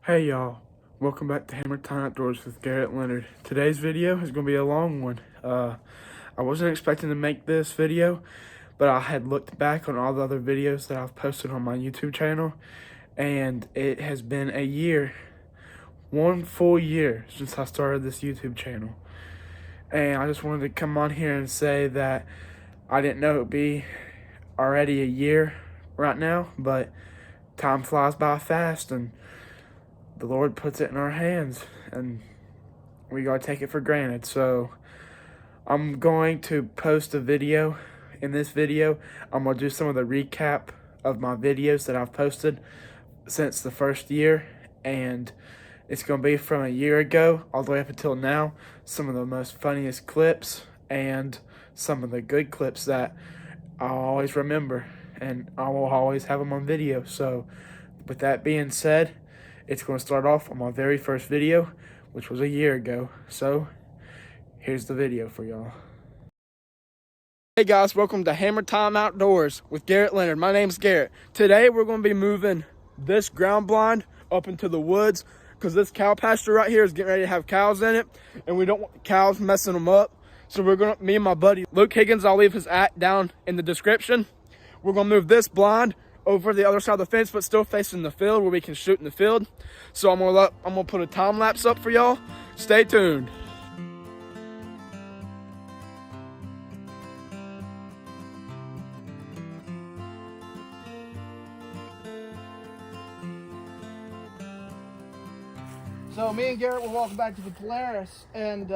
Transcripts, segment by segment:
Hey y'all, welcome back to Hammer-tine Outdoors with Garrett Leonard. Today's video is going to be a long one. I wasn't expecting to make this video, but I had looked back on all the other videos that I've posted on my YouTube channel, and it has been a year, one full year since I started this YouTube channel. And I just wanted to come on here and say that I didn't know it would be already a year right now, but time flies by fast, and the Lord puts it in our hands, and we gotta take it for granted. So I'm going to post a video. In this video, I'm gonna do some of the recap of my videos that I've posted since the first year, and it's gonna be from a year ago all the way up until now. Some of the most funniest clips and some of the good clips that I'll always remember, and I will always have them on video. So with that being said, it's going to start off on my very first video, which was a year ago. So here's the video for y'all. Hey guys, welcome to Hammer-tine Outdoors with Garrett Leonard. My name's Garrett. Today we're going to be moving this ground blind up into the woods because this cow pasture right here is getting ready to have cows in it, and we don't want the cows messing them up. So me and my buddy Luke Higgins, I'll leave his down in the description. We're going to move this blind over the other side of the fence, but still facing the field where we can shoot in the field. So I'm gonna put a time lapse up for y'all. Stay tuned. So me and Garrett were walking back to the Polaris, and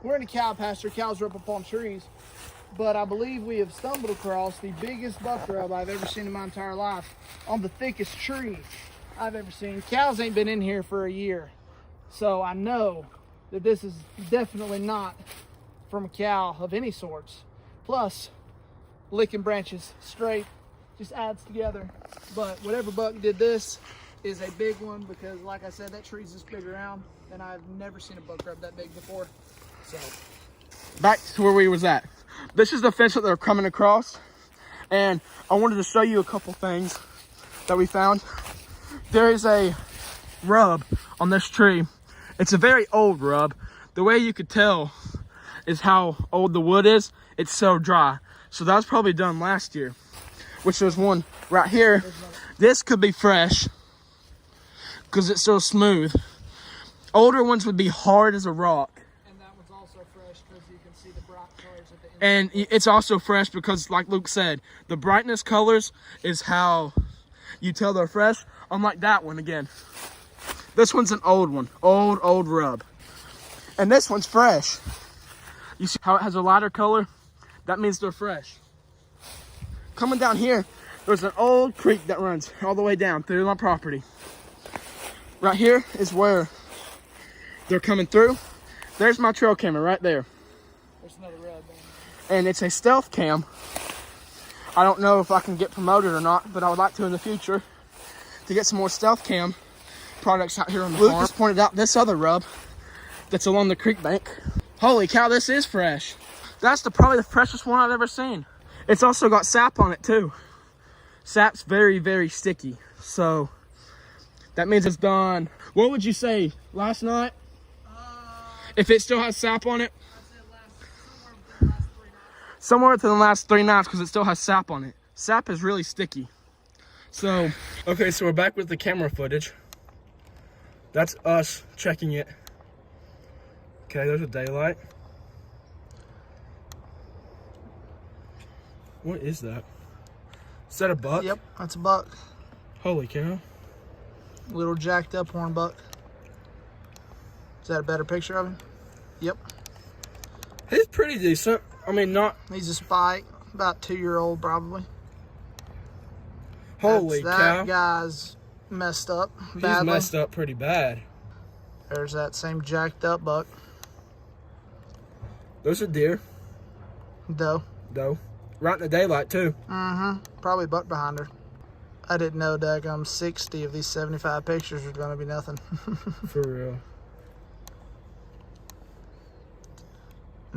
we're in a cow pasture. Cows are up on trees. But I believe we have stumbled across the biggest buck rub I've ever seen in my entire life on the thickest tree I've ever seen. Cows ain't been in here for a year. So I know that this is definitely not from a cow of any sorts. Plus, licking branches straight just adds together. But whatever buck did this is a big one, because like I said, that tree's this big around, and I've never seen a buck rub that big before. So back to where we was at. This is the fence that they're coming across, and I wanted to show you a couple things that we found. There is a rub on this tree. It's a very old rub. The way you could tell is how old the wood is. It's so dry. So that was probably done last year, which there's one right here. This could be fresh because it's so smooth. Older ones would be hard as a rock. And it's also fresh because, like Luke said, the brightness colors is how you tell they're fresh. Unlike that one again. This one's an old one. Old rub. And this one's fresh. You see how it has a lighter color? That means they're fresh. Coming down here, there's an old creek that runs all the way down through my property. Right here is where they're coming through. There's my trail camera right there. There's another rub there. And it's a stealth cam. I don't know if I can get promoted or not, but I would like to in the future to get some more stealth cam products out here on the farm. Luke just pointed out this other rub that's along the creek bank. Holy cow, this is fresh. That's probably the freshest one I've ever seen. It's also got sap on it too. Sap's very, very sticky. So that means it's done. What would you say, last night? If it still has sap on it? Somewhere within the last 3 nights, because it still has sap on it. Sap is really sticky. So, okay, so we're back with the camera footage. That's us checking it. Okay, there's a daylight. What is that? Is that a buck? Yep, that's a buck. Holy cow. Little jacked up horn buck. Is that a better picture of him? Yep. He's pretty decent. I mean, not... He's a spike, about 2-year-old probably. Holy cow. That guy's messed up badly. He's messed up pretty bad. There's that same jacked up buck. Those are deer. Doe. Right in the daylight, too. Mm-hmm. Probably buck behind her. I didn't know, daggum, 60 of these 75 pictures were going to be nothing. For real.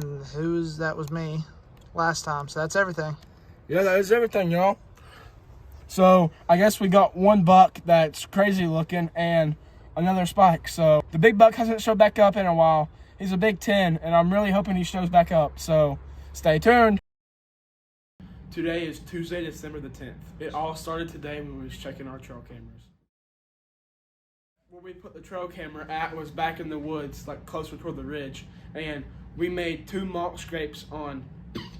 And that was me last time. So that's everything. Yeah, that is everything, y'all. So I guess we got one buck that's crazy looking, and another spike. So the big buck hasn't showed back up in a while. He's a big 10, and I'm really hoping he shows back up. So stay tuned. Today is Tuesday, December the 10th. It all started today when we was checking our trail cameras. Where we put the trail camera at was back in the woods, like closer toward the ridge, and we made 2 mock scrapes on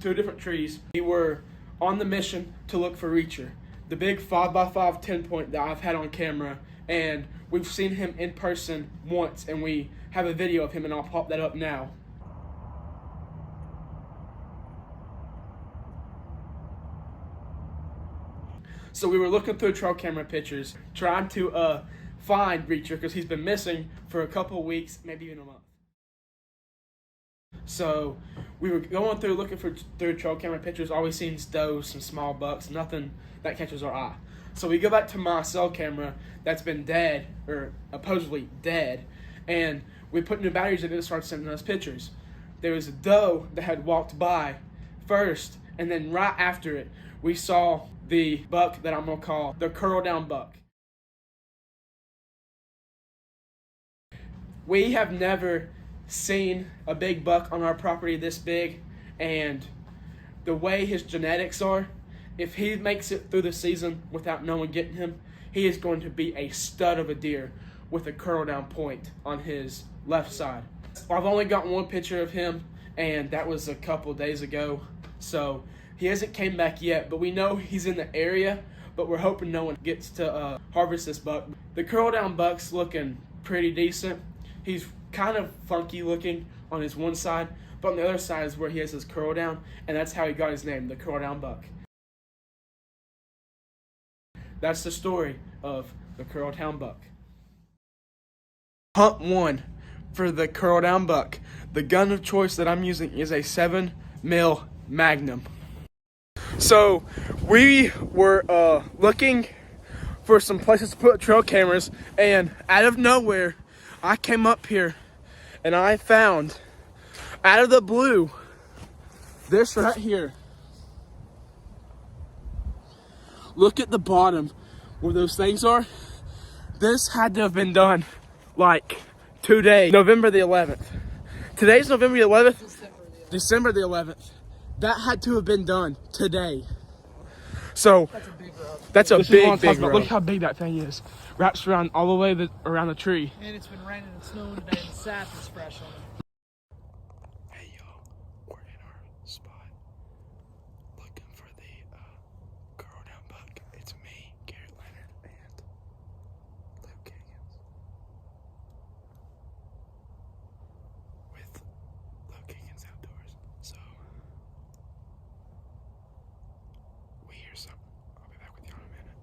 2 different trees. We were on the mission to look for Reacher, the big 5x5 10-point that I've had on camera, and we've seen him in person once, and we have a video of him, and I'll pop that up now. So we were looking through trail camera pictures, trying to find Reacher because he's been missing for a couple weeks, maybe even a month. So we were going through looking through trail camera pictures, always seeing does, some small bucks, nothing that catches our eye. So we go back to my cell camera that's been dead, or supposedly dead, and we put new batteries in it and started sending us pictures. There was a doe that had walked by first, and then right after it, we saw the buck that I'm going to call the curl down buck. We have never seen a big buck on our property this big, and the way his genetics are, if he makes it through the season without no one getting him, he is going to be a stud of a deer with a curl down point on his left side. I've only got one picture of him, and that was a couple days ago, so he hasn't came back yet, but we know he's in the area, but we're hoping no one gets to harvest this buck. The curl down buck's looking pretty decent. He's kind of funky looking on his one side, but on the other side is where he has his curl down, and that's how he got his name, the curl down buck. That's the story of the curl down buck. Hunt 1 for the curl down buck. The gun of choice that I'm using is a 7mm Magnum. So we were looking for some places to put trail cameras, and out of nowhere I came up here and I found, out of the blue, this right here. Look at the bottom where those things are. This had to have been done like 2 days. November the 11th. Today's November the 11th. December the 11th. That had to have been done today. So that's a big rub. That's a big rub. Look how big that thing is. Wraps around all the way around the tree. And it's been raining and snowing today, and the sap is fresh on it. Hey y'all, we're in our spot looking for the curl down buck. It's me, Garrett Leonard, and Luke Higgins. With Luke Higgins Outdoors. So we hear something. I'll be back with you in a minute.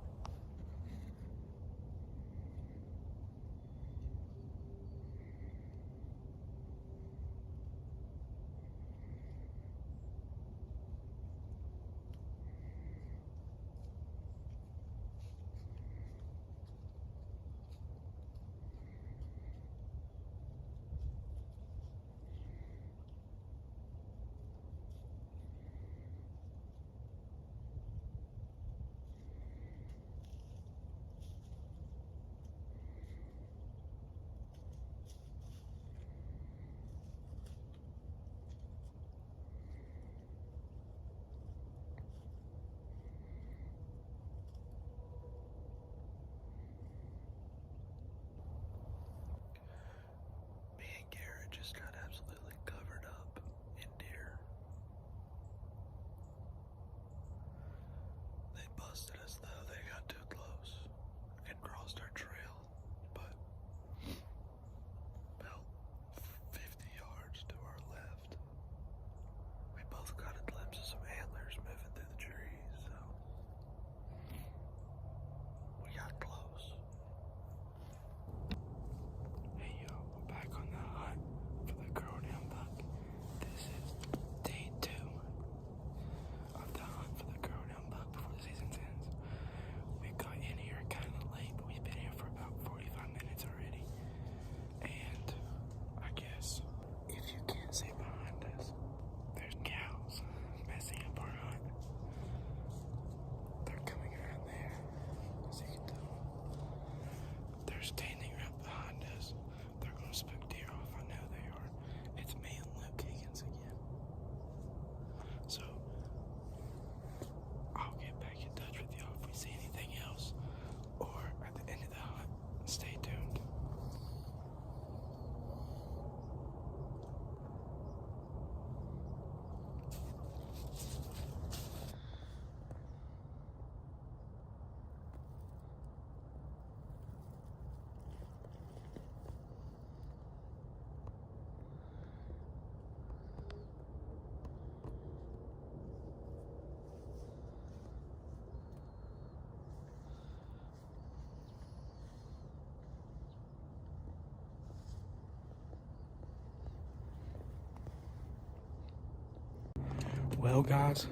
Well, guys,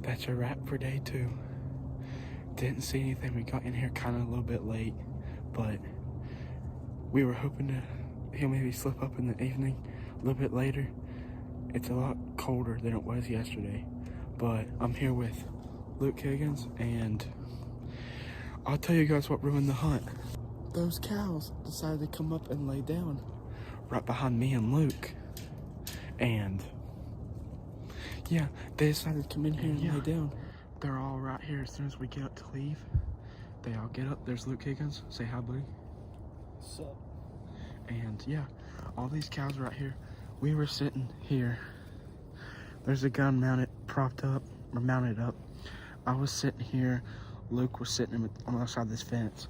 that's a wrap for day 2. Didn't see anything. We got in here kind of a little bit late, but we were hoping to he'll maybe slip up in the evening a little bit later. It's a lot colder than it was yesterday, but I'm here with Luke Higgins, and I'll tell you guys what ruined the hunt. Those cows decided to come up and lay down right behind me and Luke, and yeah, they decided to come in here and lay down. They're all right here. As soon as we get up to leave, they all get up. There's Luke Higgins. Say hi, buddy. What's up? And yeah, all these cows right here. We were sitting here. There's a gun mounted up. I was sitting here. Luke was sitting on the other side of this fence.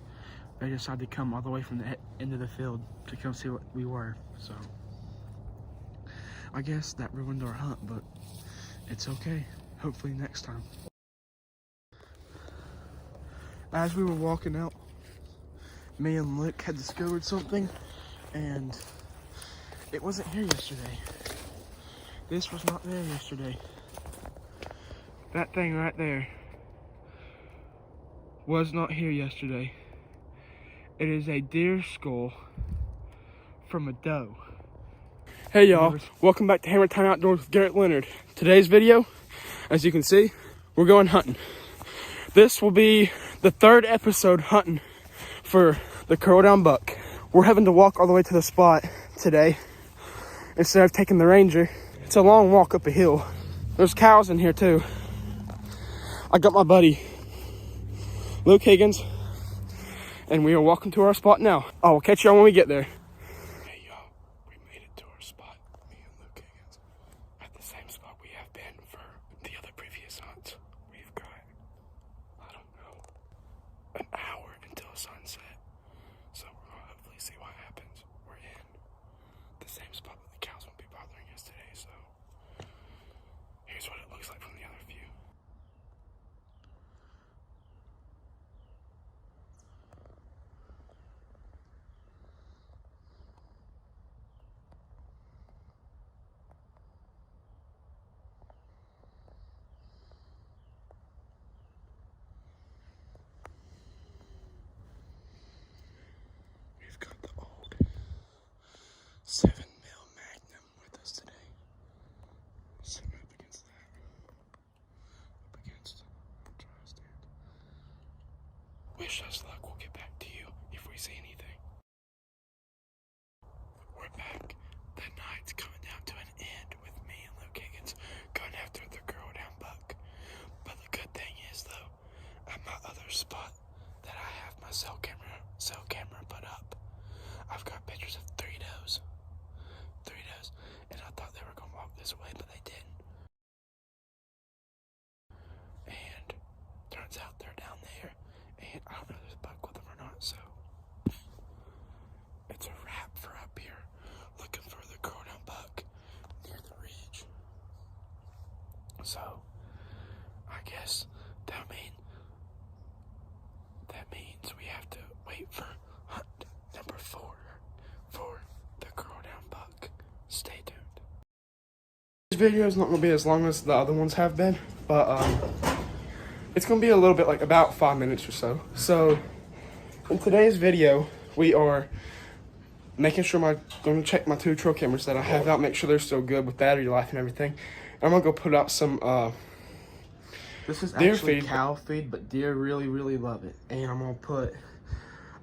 They decided to come all the way from the end of the field to come see what we were. So I guess that ruined our hunt, but it's okay. Hopefully next time. As we were walking out, me and Luke had discovered something, and it wasn't here yesterday. This was not there yesterday. That thing right there was not here yesterday. It is a deer skull from a doe. Hey y'all, welcome back to Hammer-tine Outdoors with Garrett Leonard. Today's video, as you can see, we're going hunting. This will be the 3rd episode hunting for the curl down buck. We're having to walk all the way to the spot today instead of taking the Ranger. It's a long walk up a hill. There's cows in here too. I got my buddy Luke Higgins, and we are walking to our spot now. I will catch y'all when we get there. Hey y'all, we made it to our spot, me and Luke Higgins, at the same spot we have been for the other previous hunts. We've got, I don't know, an hour until sunset, so we're gonna hopefully see what happens. We're in the same spot, but the cows won't be bothering us today, so here's what it looks like from the other view. We've got the old 7mm Magnum with us today. Sitting up against that. Up against our dry stand. Wish us luck. We'll get back to you if we see anything. We're back. The night's coming down to an end with me and Luke Higgins going after the curl down buck. But the good thing is though, at my other spot that I have my cell camera put up, I've got pictures of 3 does, and I thought they were gonna walk this way, but they didn't. And turns out they're down there, and I don't know if there's a buck with them or not, so it's a wrap for up here, looking for the curl down buck near the ridge. So I guess that means we have to wait for hunt number 4 for the curl down buck. Stay tuned. This video is not going to be as long as the other ones have been, but it's going to be a little bit, like about 5 minutes or so. So in today's video, we are making sure going to check my 2 trail cameras that I have out, make sure they're still good with battery life and everything. I'm going to go put out some This is deer actually feed. cow feed, but deer really, really love it. And I'm going to put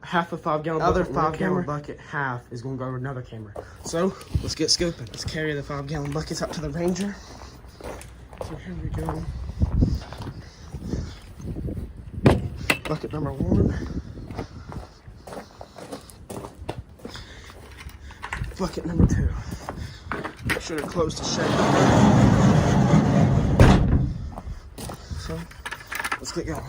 half a 5-gallon Other bucket in one 5-gallon camera. bucket, half is going to go to another camera. So let's get scooping. Let's carry the 5-gallon buckets up to the Ranger. So here we go. Bucket number 1. Bucket number 2. Should have closed the shed. So let's get going.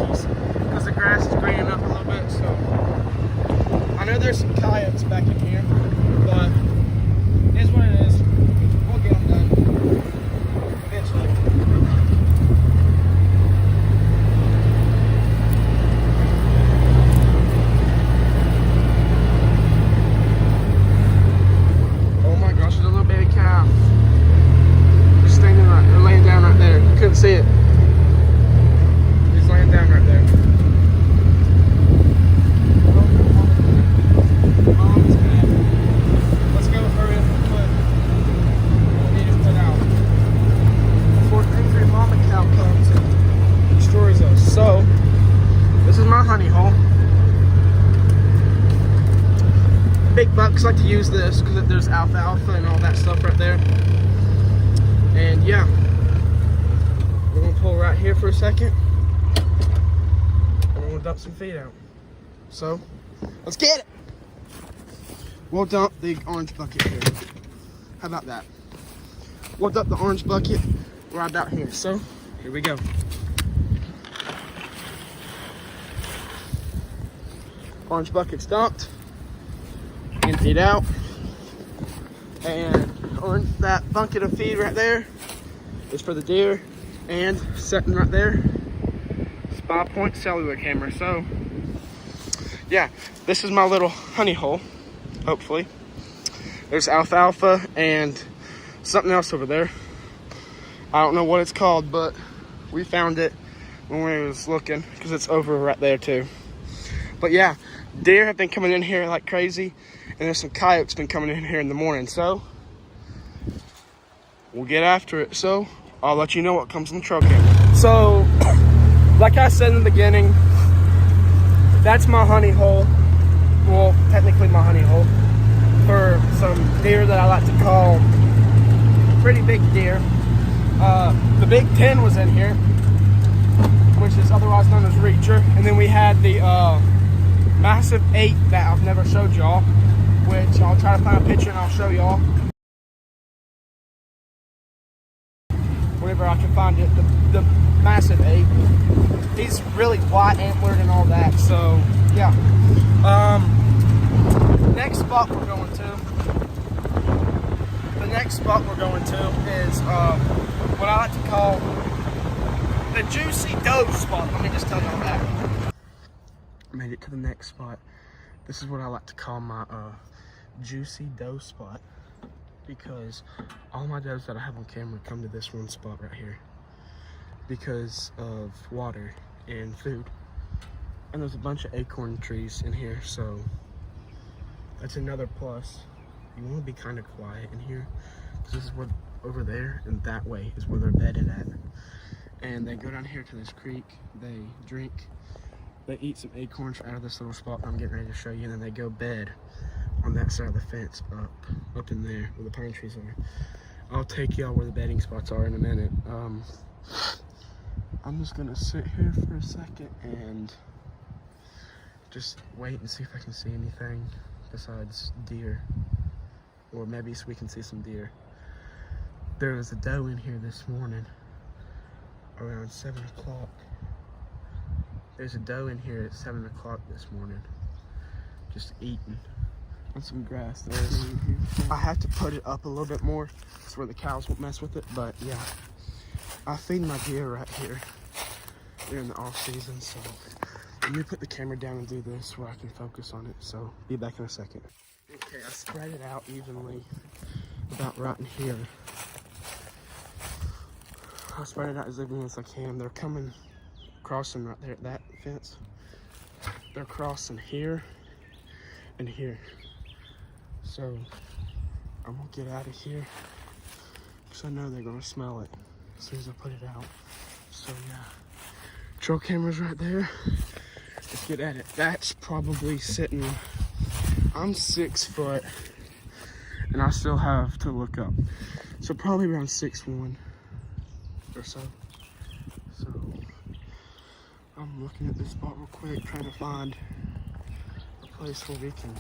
trees because the grass is greening up a little bit. So I know there's some coyotes back in here, but it is what it is. We'll get them done eventually. Oh my gosh, there's a little baby cow. They're standing right, they're laying down right there. You couldn't see it. He's laying down right there. Mom's bad. Let's go hurry up and put what we need to put out before angry mama cow comes and destroys us. So, this is my honey hole. Big bucks like to use this because there's alfalfa and all that stuff right there. And yeah, we're gonna pull right here for a second and we're gonna dump some feed out. So, let's get it. We'll dump the orange bucket here. How about that? We'll dump the orange bucket right about here. So, here we go. Orange bucket's dumped. Emptied out. And that bucket of feed right there is for the deer. And sitting right there, Spy Point cellular camera. So, yeah, this is my little honey hole. Hopefully, there's alfalfa and something else over there. I don't know what it's called, but we found it when we was looking because it's over right there too. But yeah, deer have been coming in here like crazy, and there's some coyotes been coming in here in the morning. So we'll get after it. So I'll let you know what comes in the trail camera. So, like I said in the beginning, that's my honey hole. Well, technically my honey hole for some deer that I like to call pretty big deer. The Big 10 was in here, which is otherwise known as Reacher. And then we had the massive 8 that I've never showed y'all, which I'll try to find a picture and I'll show y'all whenever I can find it. The massive 8. He's really white antlered and all that. So yeah. Next spot we're going to. The next spot we're going to is what I like to call the juicy doe spot. Let me just tell y'all that. Made it to the next spot. This is what I like to call my juicy doe spot, because all my does that I have on camera come to this one spot right here because of water and food. And there's a bunch of acorn trees in here, so that's another plus. You want to be kind of quiet in here because this is where, over there and that way is where they're bedded at. And they go down here to this creek, they drink, they eat some acorns out of this little spot I'm getting ready to show you, and then they go bed on that side of the fence up in there where the pine trees are. I'll take y'all where the bedding spots are in a minute. I'm just gonna sit here for a second and just wait and see if I can see anything besides deer, or maybe so we can see some deer. There was a doe in here this morning around 7 o'clock. There's a doe in here at 7 o'clock this morning just eating on some grass there. I have to put it up a little bit more so where the cows won't mess with it, but yeah, I feed my deer right here during the off season. So let me put the camera down and do this where I can focus on it. So be back in a second. Okay, I spread it out evenly about right in here. I'll spread it out as evenly as I can. They're coming, crossing right there at that fence. They're crossing here and here. So I'm gonna get out of here because I know they're gonna smell it as soon as I put it out. So yeah, trail camera's right there. Let's get at it. That's probably sitting, I'm 6 foot and I still have to look up. So probably around 6'1" or so. So I'm looking at this spot real quick, trying to find a place where we can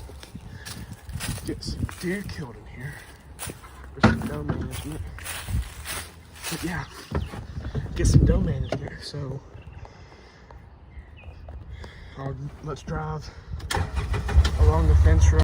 get some deer killed in here. There's some doe management. But yeah, get some doe management. So Let's drive along the fence row.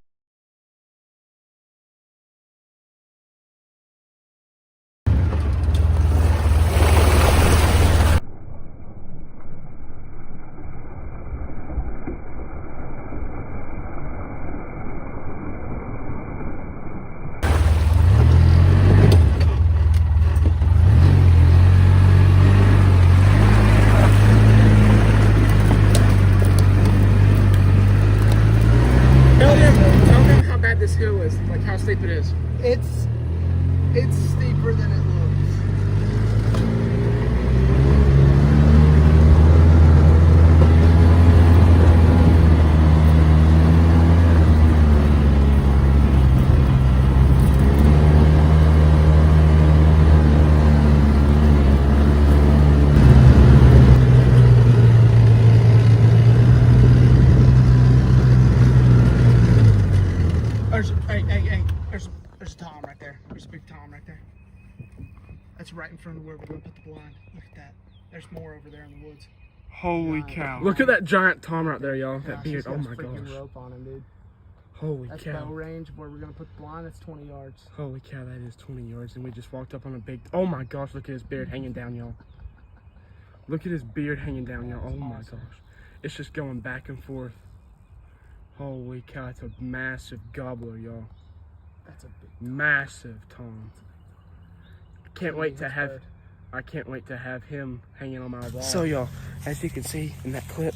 Tell them how bad this hill is, like how steep it is. It's steeper than it looks. There's a tom right there. There's a big tom right there. That's right in front of where we're going to put the blind. Look at that. There's more over there in the woods. Holy cow. Look at that giant tom right there, y'all. That beard. Oh my freaking gosh. rope on him, dude. Holy That's cow. bow range where we're gonna put the blind. That's 20 yards. Holy cow, that is 20 yards. And we just walked up on a big. Oh my gosh, look at his beard hanging down, y'all. Look at his beard hanging down, y'all. Oh my gosh. It's just going back and forth. Holy cow, it's a massive gobbler, y'all. That's a big Massive tom. Can't wait to have. I can't wait to have him hanging on my wall. So y'all, as you can see in that clip,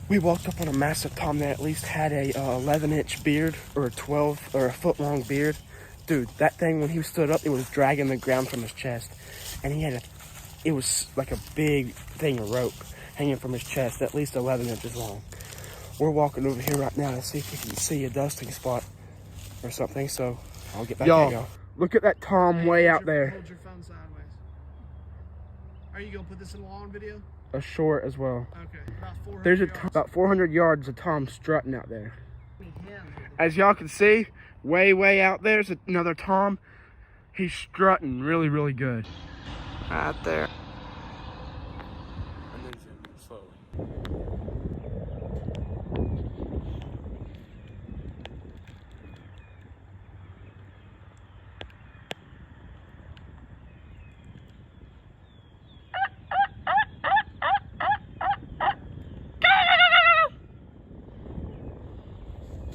we walked up on a massive tom that at least had a 11-inch beard or a 12 or a foot long beard. Dude, that thing when he stood up, it was dragging the ground from his chest, and he had it was like a big thing of rope hanging from his chest, at least 11 inches long. We're walking over here right now to see if we can see a dusting spot or something. So I'll get back to y'all. Look at that tom way out there. Hold your phone sideways. Are you gonna put this in a long video? A short as well. Okay. About 400 There's yards. about 400 yards of tom strutting out there. As y'all can see, way out there's another tom. He's strutting really, really good. Right there. And then zoom slowly.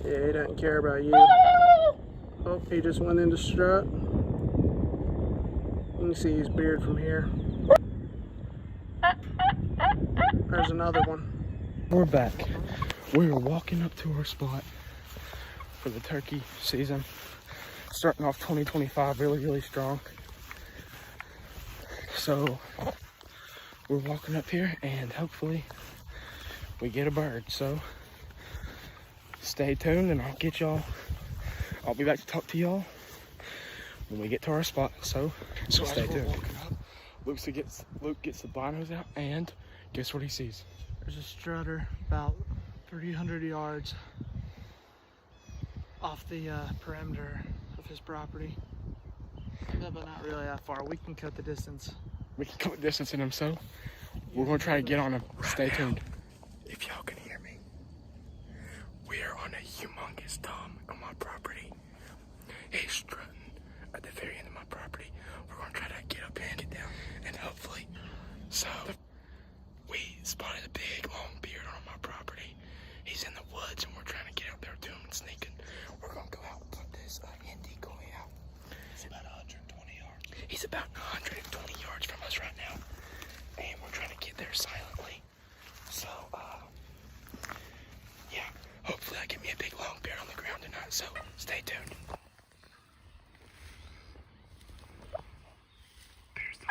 Yeah, he doesn't care about you. Oh, he just went into strut. You can see his beard from here. There's another one. We're back. We're walking up to our spot for the turkey season. Starting off 2025 really, really strong. So we're walking up here and hopefully we get a bird. So stay tuned and I'll be back to talk to y'all when we get to our spot. So stay tuned. Luke gets the binos out and guess what he sees? There's a strutter about 300 yards off the perimeter of his property. Yeah, but not really that far. We can cut the distance. We can cut the distance in him, so we're gonna try to get on him. Stay tuned. If y'all can hear me, we are on a humongous tom on my property. He's strutting at the very end of my property. We're gonna try to get up in, get down, and hopefully. So we spotted a big long beard on my property. He's in the woods, and we're trying to get out there to him and sneaking. We're gonna go out and put this end decoy out. It's about 120 yards. He's about 120 yards from us right now, and we're trying to get there silently. So, yeah, hopefully I get me a big long beard on the ground tonight, so stay tuned. There's the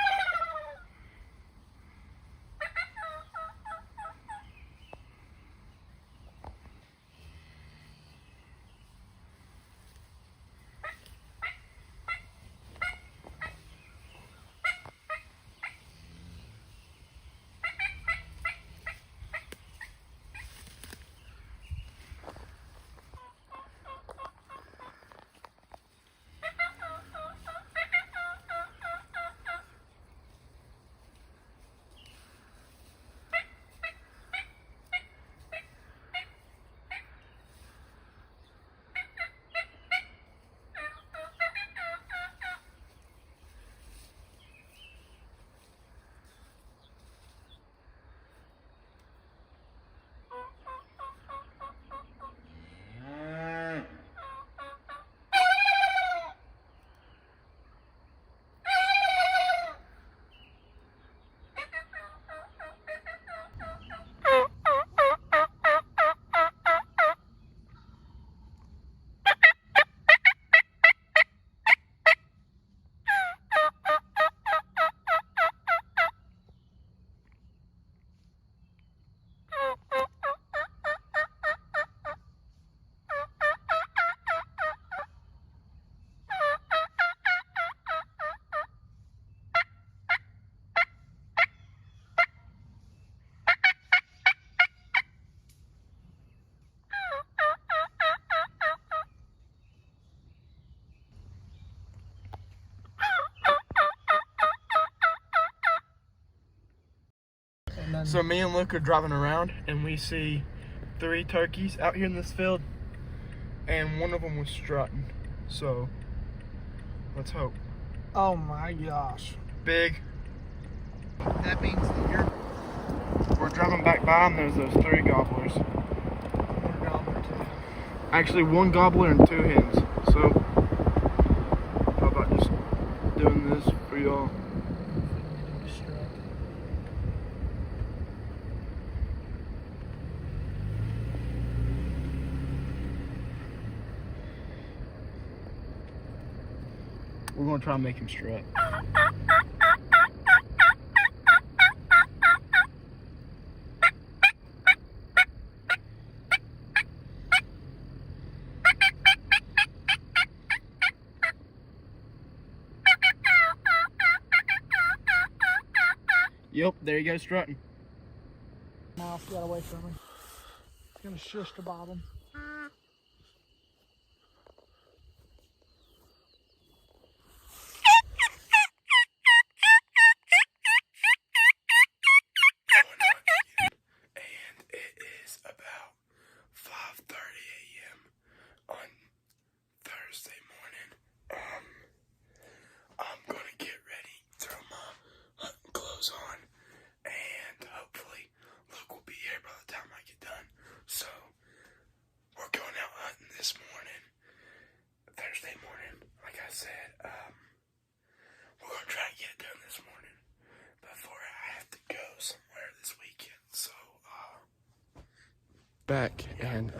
So me and Luke are driving around, and we see 3 turkeys out here in this field, and one of them was strutting. So let's hope. Oh my gosh. Big. That means that We're driving back by, and there's those 3 gobblers. you're a gobbler too. Actually, 1 gobbler and 2 hens. So how about just doing this for y'all? We're gonna try and make him strut. Yep, there you go, strutting. Mouse got away from him. He's gonna shush the bottom. About 5:30 a.m. on Thursday morning. I'm gonna get ready, throw my hunting clothes on, and hopefully Luke will be here by the time I get done. So we're going out hunting this morning, Thursday morning. Like I said, we're gonna try and get it done this morning before I have to go somewhere this weekend. So back, and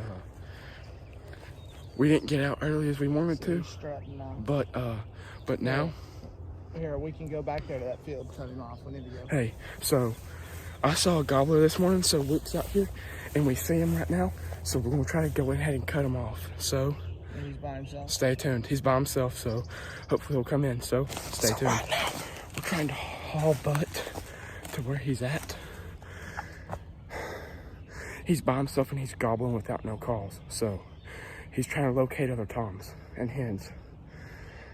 we didn't get out early as we wanted to, Strutting now. but now Here, we can go back there to that field, cut him off. We need to go. hey, so I saw a gobbler this morning, so Luke's out here and we see him right now, so we're gonna try to go ahead and cut him off. So And he's by himself. stay tuned. He's by himself, so hopefully he'll come in. So stay tuned. Right now we're trying to haul butt to where he's at. He's by himself and he's gobbling without no calls. So he's trying to locate other toms and hens.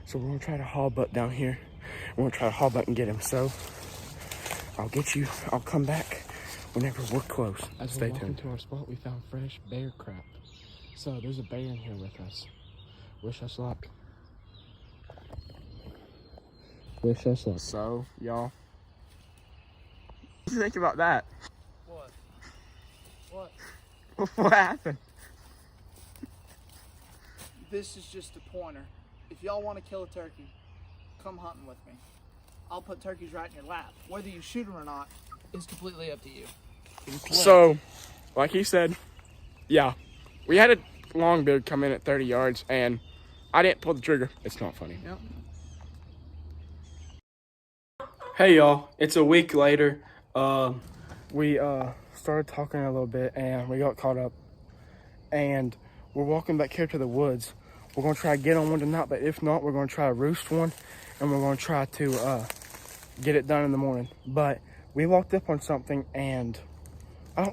So we're gonna try to haul butt down here. We're gonna try to haul butt and get him. So I'll come back whenever we're close. Stay tuned. To our spot, we found fresh bear crap. So there's a bear in here with us. Wish us luck. Wish us luck. So y'all, what do you think about that? What? What? What happened? This is just a pointer. If y'all want to kill a turkey, come hunting with me. I'll put turkeys right in your lap. Whether you shoot them or not is completely up to you. So, like he said, yeah, we had a longbeard come in at 30 yards, and I didn't pull the trigger. It's not funny. Yep. Hey y'all, it's a week later. We started talking a little bit, and we got caught up, and we're walking back here to the woods. We're gonna try to get on one tonight, but if not, we're gonna try to roost one, and we're gonna try to get it done in the morning. But we walked up on something, and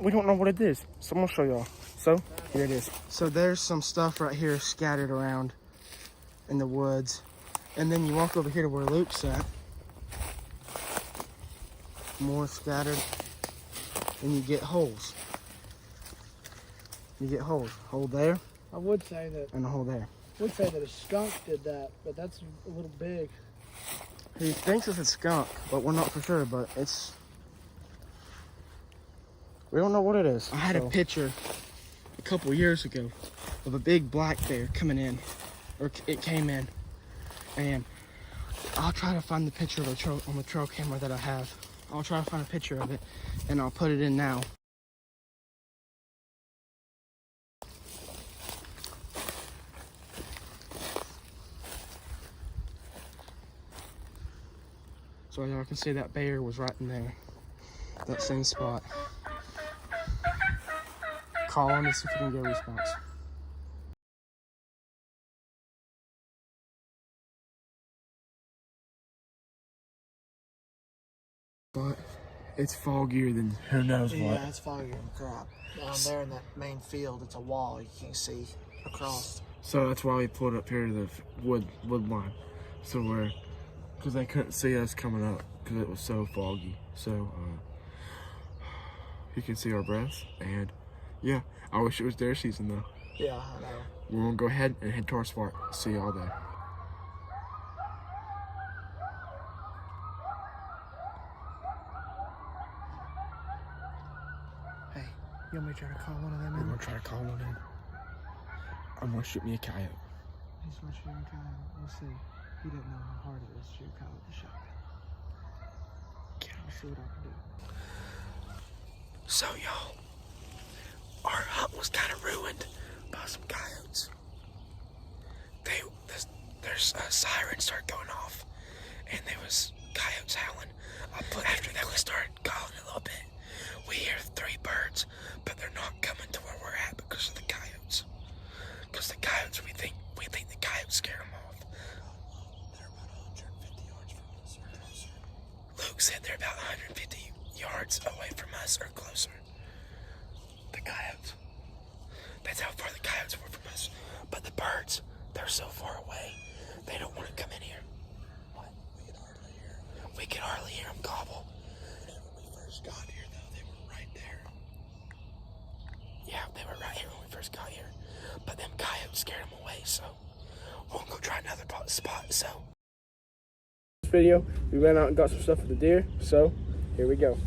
we don't know what it is, so I'm gonna show y'all. So here it is. So there's some stuff right here scattered around in the woods, and then you walk over here to where Luke's at. More scattered, and you get holes. You get holes. Hole there I would say that and a hole there. a skunk did that, but that's a little big. He thinks it's a skunk, but we're not for sure. But we don't know what it is. I had a picture a couple years ago of a big black bear coming in, or it came in, and I'll try to find the picture of on the trail camera that I have. I'll try to find a picture of it, and I'll put it in now. So y'all can see that bear was right in there, that same spot. Call on to see if you can get a response. But it's foggier than who knows what. Yeah, it's foggier than crap. Down there in that main field, it's a wall you can't see across. So that's why we pulled up here to the wood line. So because they couldn't see us coming up because it was so foggy. So You can see our breaths, and yeah, I wish it was deer season though. Yeah, I know. We're gonna go ahead and head to our spot. See y'all there. Hey, you want me to try to call one of them We're in? gonna try to call one in. I'm gonna shoot me a coyote. He's going to shoot him kind of. We'll see. He didn't know how hard it was to shoot a coyote with a shotgun. I'll see what I can do. So y'all, our hunt was kind of ruined by some coyotes. There's a siren started going off, and there was coyotes howling. After that, we started calling a little bit. We hear 3 birds, but they're not coming to where we're at because of the coyotes. Because the coyotes, we think the coyotes scared them off. They're about 150 yards from us or closer. Luke said they're about 150 yards away from us or closer. The coyotes. That's how far the coyotes were from us. But the birds, they're so far away, they don't want to come in here. What? We could hardly hear them gobble. And when we first got here, though, they were right there. Yeah, they were right here when we first got here. But them coyotes scared them away, so we'll go try another spot, so. This video, we went out and got some stuff for the deer, so here we go.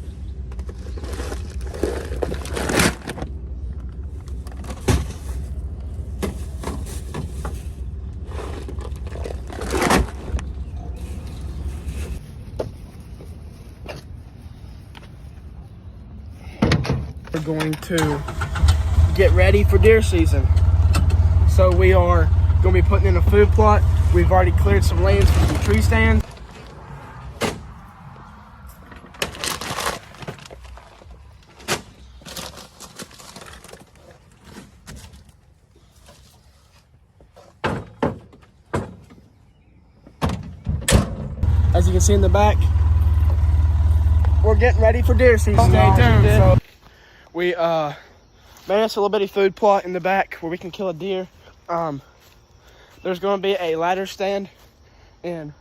We're going to get ready for deer season. So we are going to be putting in a food plot. We've already cleared some lands for some tree stands. As you can see in the back, we're getting ready for deer season. Stay tuned. So we made us a little bitty food plot in the back where we can kill a deer. There's going to be a ladder stand, and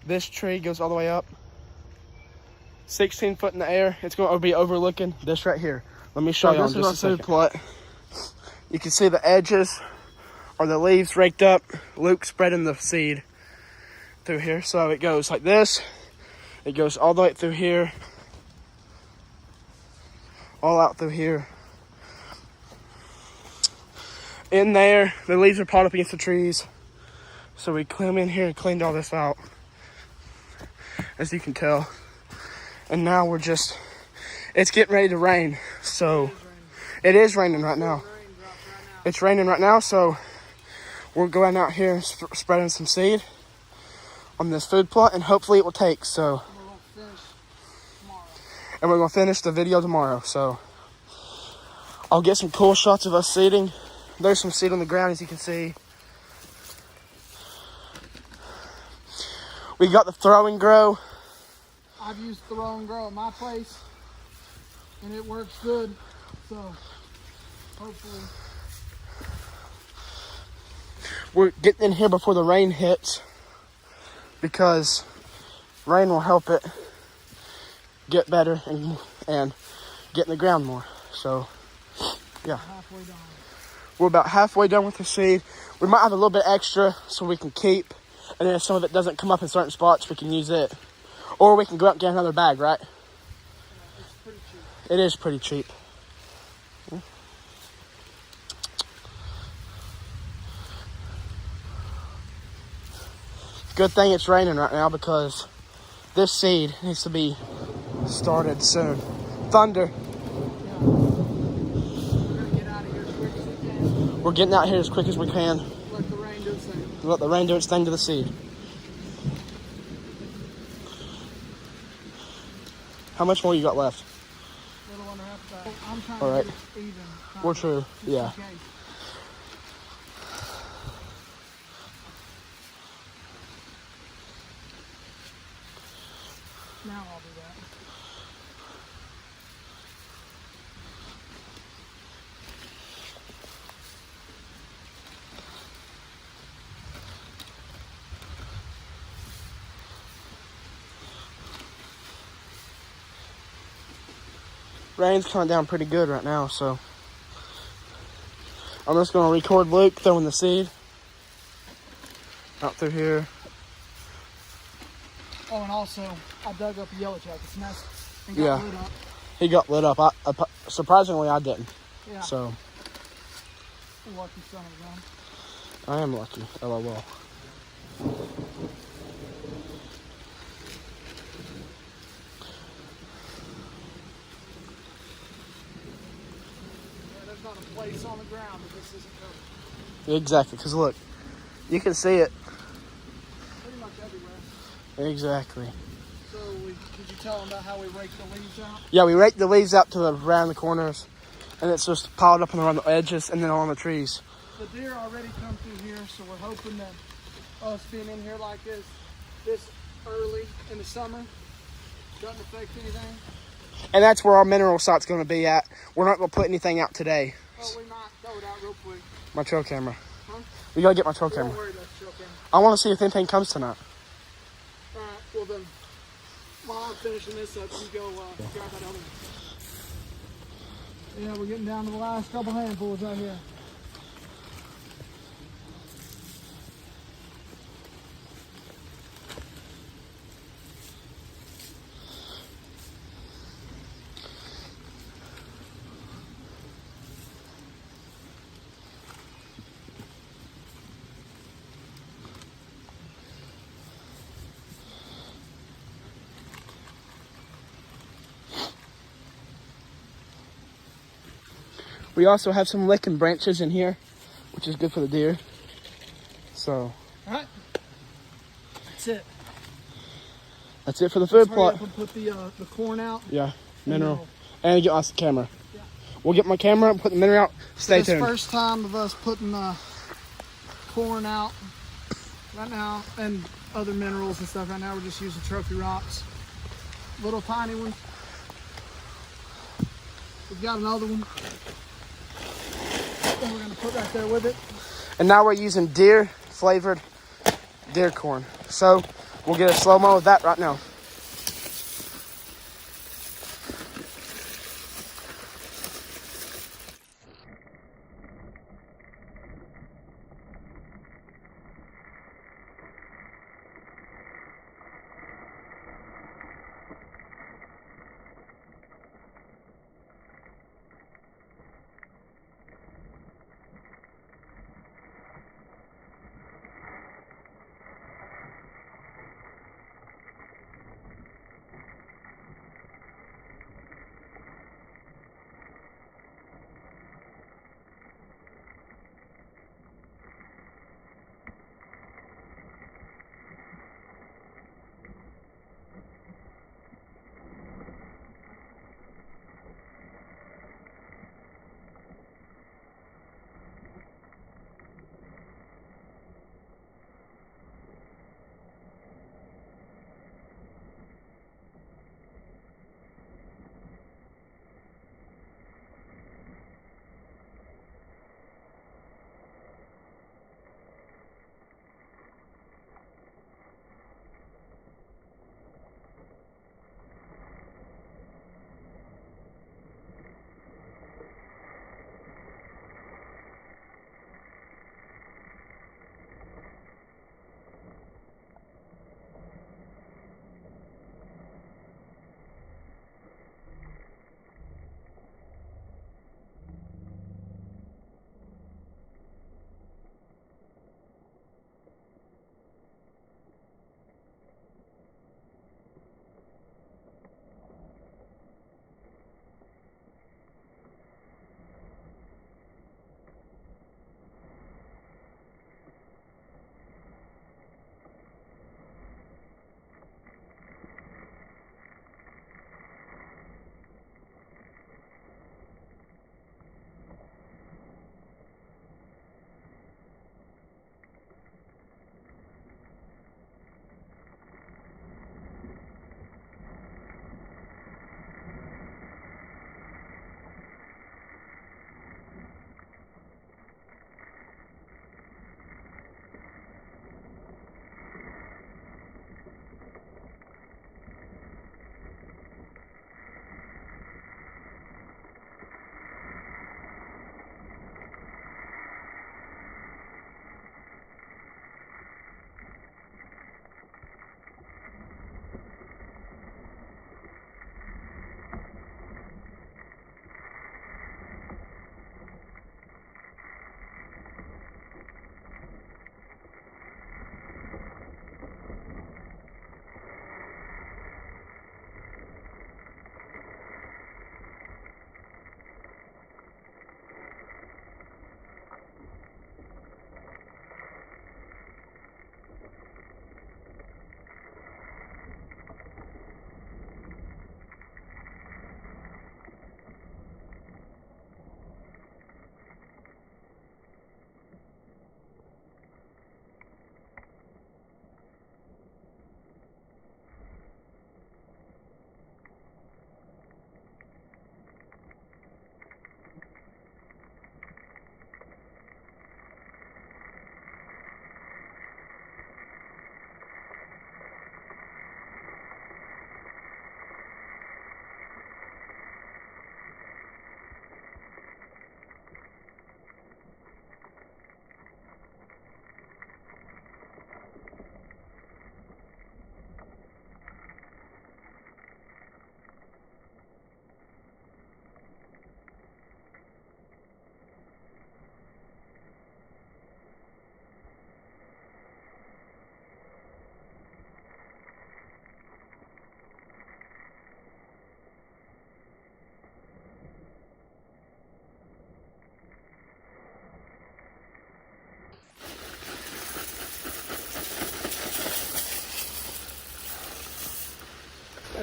this tree goes all the way up 16 foot in the air. It's going to be overlooking this right here. Let me show you. This is our food plot. You can see the edges or the leaves raked up. Luke spreading the seed through here. So it goes like this. It goes all the way through here, all out through here. In there, the leaves are piled up against the trees. So we came in here and cleaned all this out, as you can tell. And now we're just, it's getting ready to rain. So it is raining right now. It's raining right now, so we're going out here and spreading some seed on this food plot, and hopefully it will take. So, and we're gonna finish the video tomorrow. So I'll get some cool shots of us seeding. There's some seed on the ground, as you can see. We got the throw and grow. I've used throw and grow at my place, and it works good. So hopefully. We're getting in here before the rain hits, because rain will help it get better and get in the ground more. So yeah, Halfway done. we're about halfway done with the seed. We might have a little bit extra so we can keep, and then if some of it doesn't come up in certain spots, we can use it. Or we can go out and get another bag, right? Yeah, it's pretty cheap. It is pretty cheap. Good thing it's raining right now, because this seed needs to be started soon. Thunder. Yeah. We're gonna get out of here as quick as we can. We're getting out here as quick as we can. Let the rain do its thing. Let the rain do its thing to the seed. How much more you got left? Little under half a bag. I'm trying All right. to get it even. We're true. Just in Yeah. case. Now I'll do that. Rain's coming down pretty good right now, so I'm just gonna record Luke throwing the seed out through here. Oh, and also, I dug up a yellow jacket's nest and Yeah. got lit up. He got lit up. Surprisingly, I didn't. Yeah. So Lucky son of a gun. I am lucky. LOL. Yeah, there's not a place on the ground that this isn't covered. Exactly, because look, you can see it. Pretty much everywhere. Exactly. So, did you tell them about how we rake the leaves out? Yeah, we rake the leaves out to around the corners, and it's just piled up around the edges and then on the trees. The deer already come through here, so we're hoping that us being in here like this early in the summer doesn't affect anything. And that's where our mineral site's going to be at. We're not going to put anything out today. Oh, we might throw it out real quick. My trail camera. Huh? We got to get my trail Don't camera. worry about the trail camera. I want to see if anything comes tonight. All right, well then, while I'm finishing this up, you go grab that other one. Yeah, we're getting down to the last couple handfuls right here. We also have some licking branches in here, which is good for the deer. So All right, that's it. that's it for the food Hurry plot. up and put the corn out. Yeah, mineral. And And get us the camera. Yeah. We'll get my camera and put the mineral out. Stay this tuned. first time of us putting corn out right now, and other minerals and stuff. Right now we're just using trophy rocks, little tiny ones. We've got another one that we're gonna put right there with it. And now we're using deer flavored deer corn. So we'll get a slow-mo of that right now.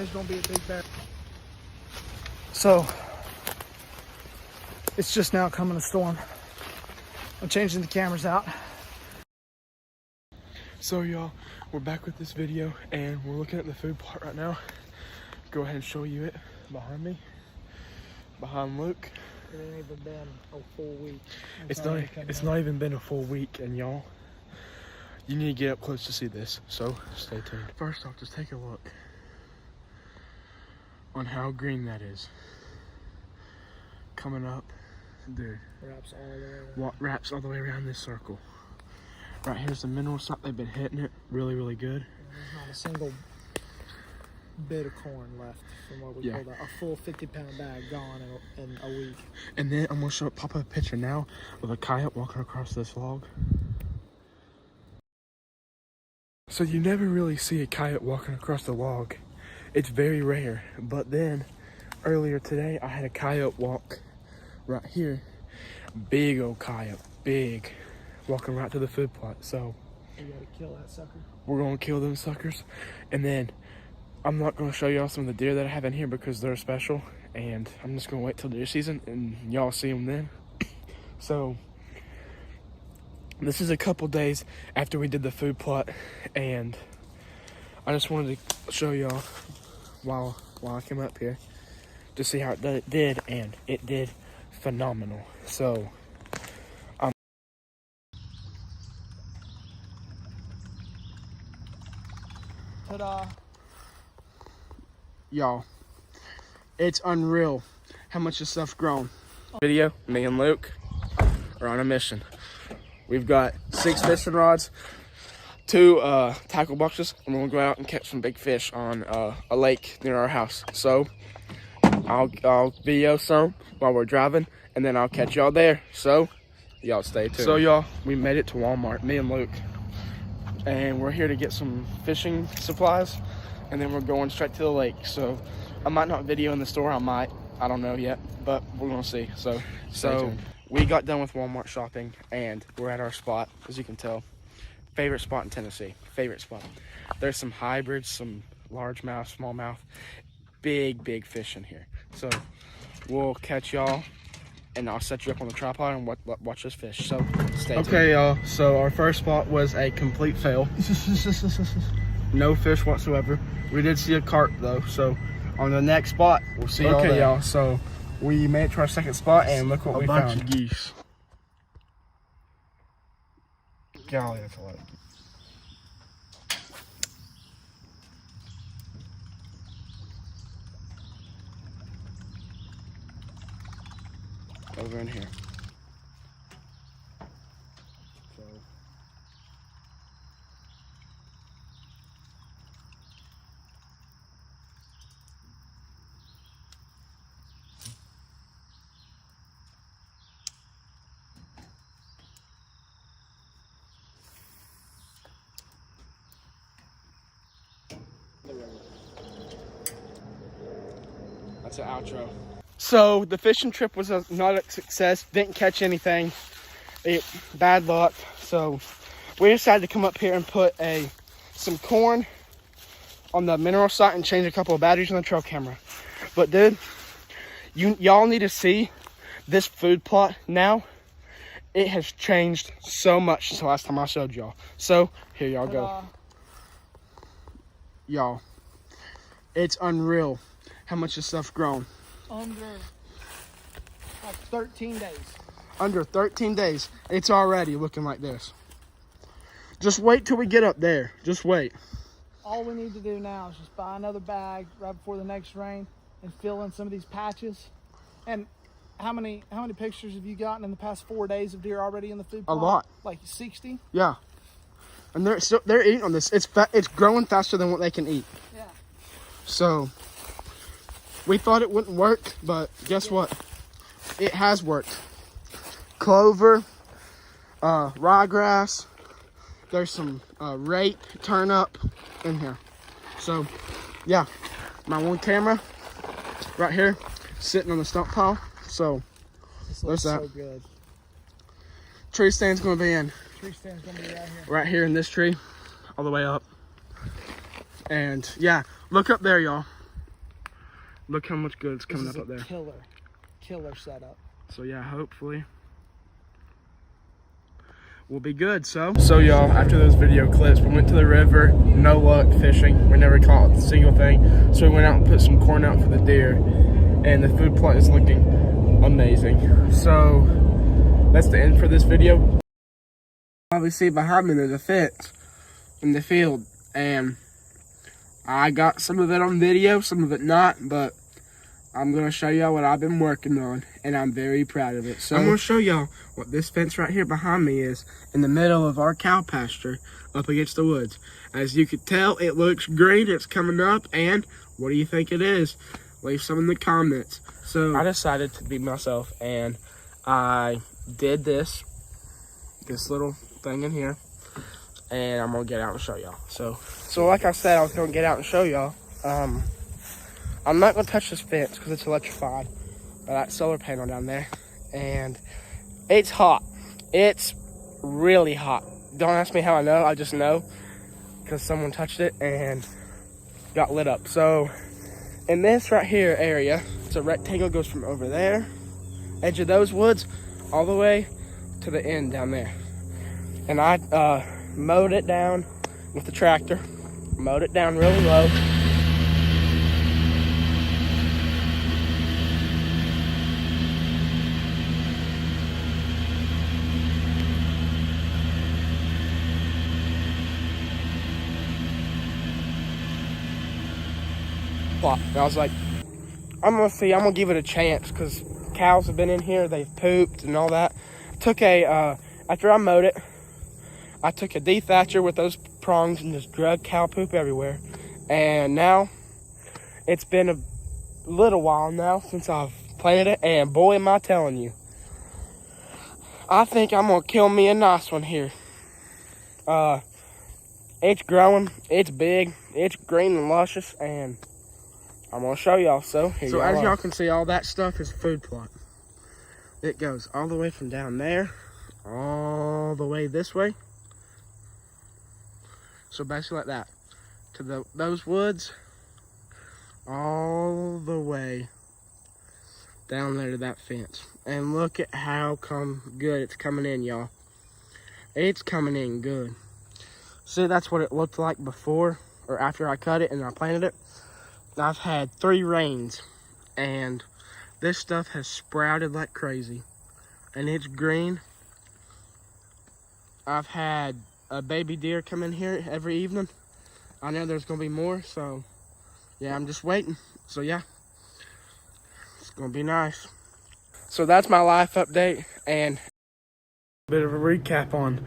there's gonna be a big bear. So it's just now coming a storm. I'm changing the cameras out. So y'all, we're back with this video and we're looking at the food plot right now. Go ahead and show you it behind me, behind Luke. It ain't even been a full week. It's not even been a full week, and y'all, you need to get up close to see this, so stay tuned. First off, just take a look on how green that is. Coming up, dude. Wraps all the way around. Wraps all the way around this circle. Right here's the mineral site. They've been hitting it really, really good. There's not a single bit of corn left from what we pulled out. A full 50-pound bag gone in a week. And then I'm gonna pop up a picture now of a coyote walking across this log. So you never really see a coyote walking across the log. It's very rare. But then earlier today I had a coyote walk right here. Big old coyote, big, walking right to the food plot. So we gotta kill that sucker. We're gonna kill them suckers, and then I'm not gonna show y'all some of the deer that I have in here because they're special, and I'm just gonna wait till deer season and y'all see them then. So this is a couple days after we did the food plot, and I just wanted to show y'all while I came up here to see how it did, and it did phenomenal. So ta-da. Y'all, it's unreal how much this stuff's grown. Video, me and Luke are on a mission. We've got 6 fishing rods, 2 tackle boxes, and we're gonna go out and catch some big fish on a lake near our house. So I'll video some while we're driving, and then I'll catch y'all there. So y'all stay tuned. So y'all, we made it to Walmart, me and Luke, and we're here to get some fishing supplies, and then we're going straight to the lake. So I might not video in the store, I don't know yet, but we're gonna see. So we got done with Walmart shopping, and we're at our spot, as you can tell. Favorite spot in Tennessee, favorite spot. There's some hybrids, some largemouth, smallmouth, big fish in here. So we'll catch y'all, and I'll set you up on the tripod and watch us fish. So stay tuned. Okay, y'all. So our first spot was a complete fail. No fish whatsoever. We did see a carp though. So on the next spot, we'll see y'all there. Okay, y'all. So we made it to our second spot, and look what we found. A bunch of geese. Golly, that's a lot of geese. Over in here. So that's an outro. So the fishing trip was not a success. Didn't catch anything. Bad luck. So we decided to come up here and put some corn on the mineral site and change a couple of batteries on the trail camera. But dude, y'all need to see this food plot now. It has changed so much since the last time I showed y'all. So here y'all go. Y'all, it's unreal how much this stuff's grown. Under like 13 days. Under 13 days, it's already looking like this. Just wait till we get up there. Just wait. All we need to do now is just buy another bag right before the next rain and fill in some of these patches. And how many pictures have you gotten in the past 4 days of deer already in the food plot? A lot. Like 60? Yeah. And they're eating on this. It's growing faster than what they can eat. Yeah. So we thought it wouldn't work, but guess what? It has worked. Clover, ryegrass. There's some rape, turnip in here. So, yeah, my one camera right here, sitting on the stump pile. So, there's that. So good. Tree stand's gonna be in. Tree stand's gonna be right here. Right here in this tree, all the way up. And yeah, look up there, y'all. Look how much good is coming This up is there. a killer setup. So yeah, hopefully we'll be good. So y'all, after those video clips, we went to the river. No luck fishing. We never caught a single thing. So we went out and put some corn out for the deer, and the food plot is looking amazing. So that's the end for this video. Obviously behind me there's a fence in the field, and I got some of it on video, some of it not, but I'm going to show y'all what I've been working on, and I'm very proud of it. So I'm going to show y'all what this fence right here behind me is in the middle of our cow pasture up against the woods. As you can tell, it looks green, it's coming up, and what do you think it is? Leave some in the comments. So I decided to be myself, and I did this little thing in here, and I'm gonna get out and show y'all. So like I said, I was gonna get out and show y'all. I'm not gonna touch this fence because it's electrified by that solar panel down there, and it's hot. It's really hot. Don't ask me how I know. I just know because someone touched it and got lit up. So in this right here area, it's a rectangle, goes from over there, edge of those woods, all the way to the end down there. And I mowed it down with the tractor, mowed it down really low. And I was like, I'm gonna give it a chance because cows have been in here, they've pooped and all that. After I mowed it, I took a dethatcher with those prongs and just drug cow poop everywhere. And now, it's been a little while now since I've planted it, and boy am I telling you, I think I'm gonna kill me a nice one here. It's growing, it's big, it's green and luscious, and I'm gonna show y'all. So as y'all can see, all that stuff is food plot. It goes all the way from down there, all the way this way. So basically like that, to those woods, all the way down there to that fence. And look at how good it's coming in, y'all. It's coming in good. See, that's what it looked like before or after I cut it and I planted it. I've had 3 rains, and this stuff has sprouted like crazy, and it's green. I've had a baby deer come in here every evening. I know there's gonna be more, so yeah, I'm just waiting. So yeah, it's gonna be nice. So that's my life update and A bit of a recap on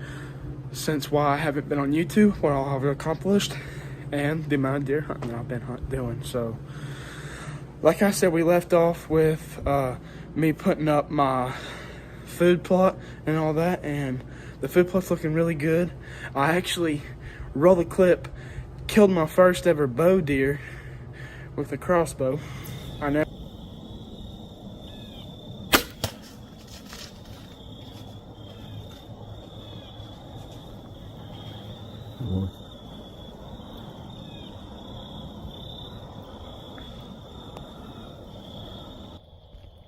since why I haven't been on YouTube, what all I've accomplished, and the amount of deer hunting that I've been doing. So like I said, we left off with me putting up my food plot and all that, and the food plot's looking really good. I actually, roll the clip, killed my first ever bow deer with a crossbow. I know.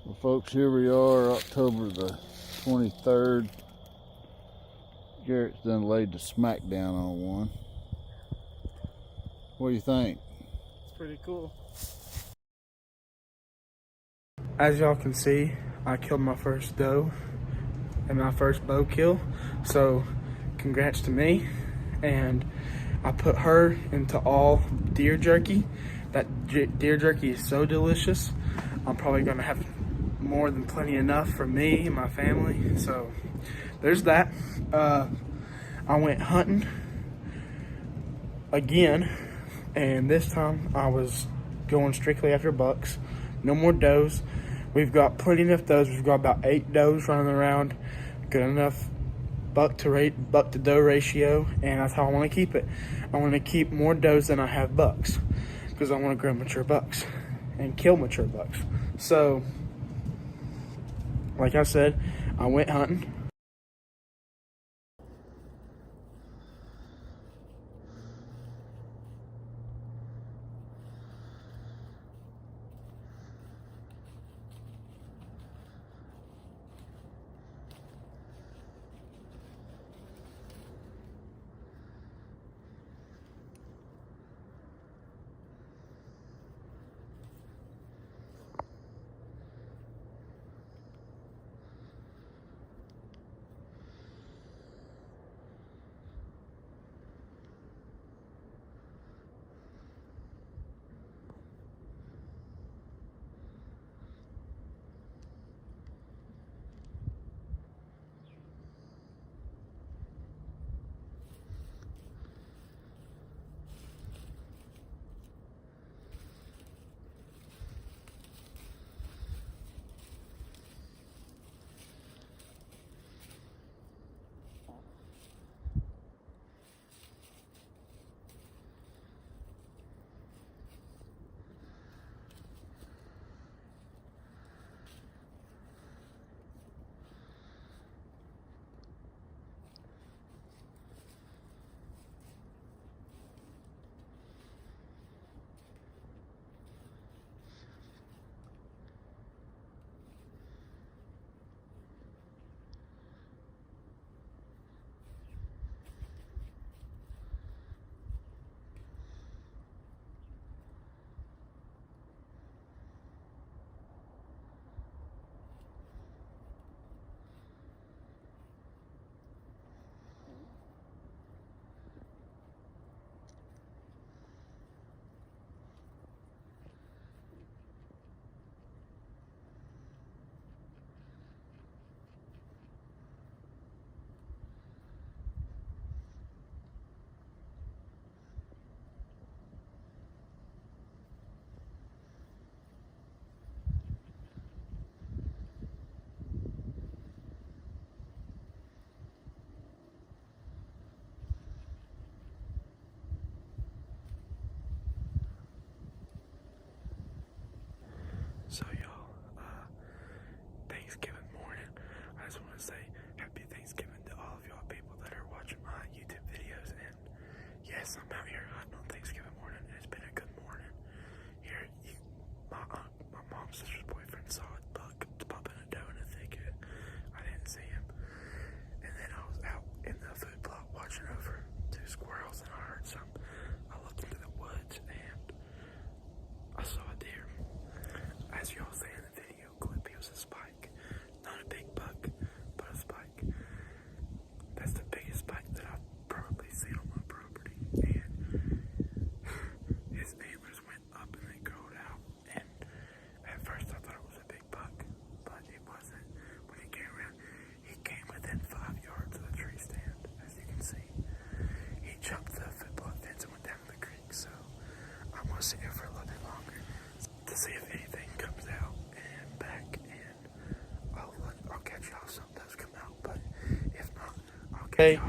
Well, folks, here we are, October the 23rd. Garrett's done laid the smack down on one. What do you think? it's pretty cool. As y'all can see, I killed my first doe and my first bow kill. So congrats to me. And I put her into all deer jerky. That deer jerky is so delicious. I'm probably gonna have more than plenty enough for me and my family. So there's that. I went hunting again, and this time I was going strictly after bucks. No more does. We've got plenty enough does. We've got about 8 does running around. Good enough buck to doe ratio, and that's how I want to keep it. I want to keep more does than I have bucks because I want to grow mature bucks and kill mature bucks. So like I said, I went hunting. Hey,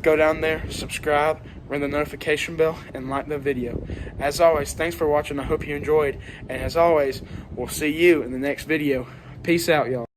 go down there, subscribe, ring the notification bell, and like the video. As always, thanks for watching. I hope you enjoyed. And as always, we'll see you in the next video. Peace out, y'all.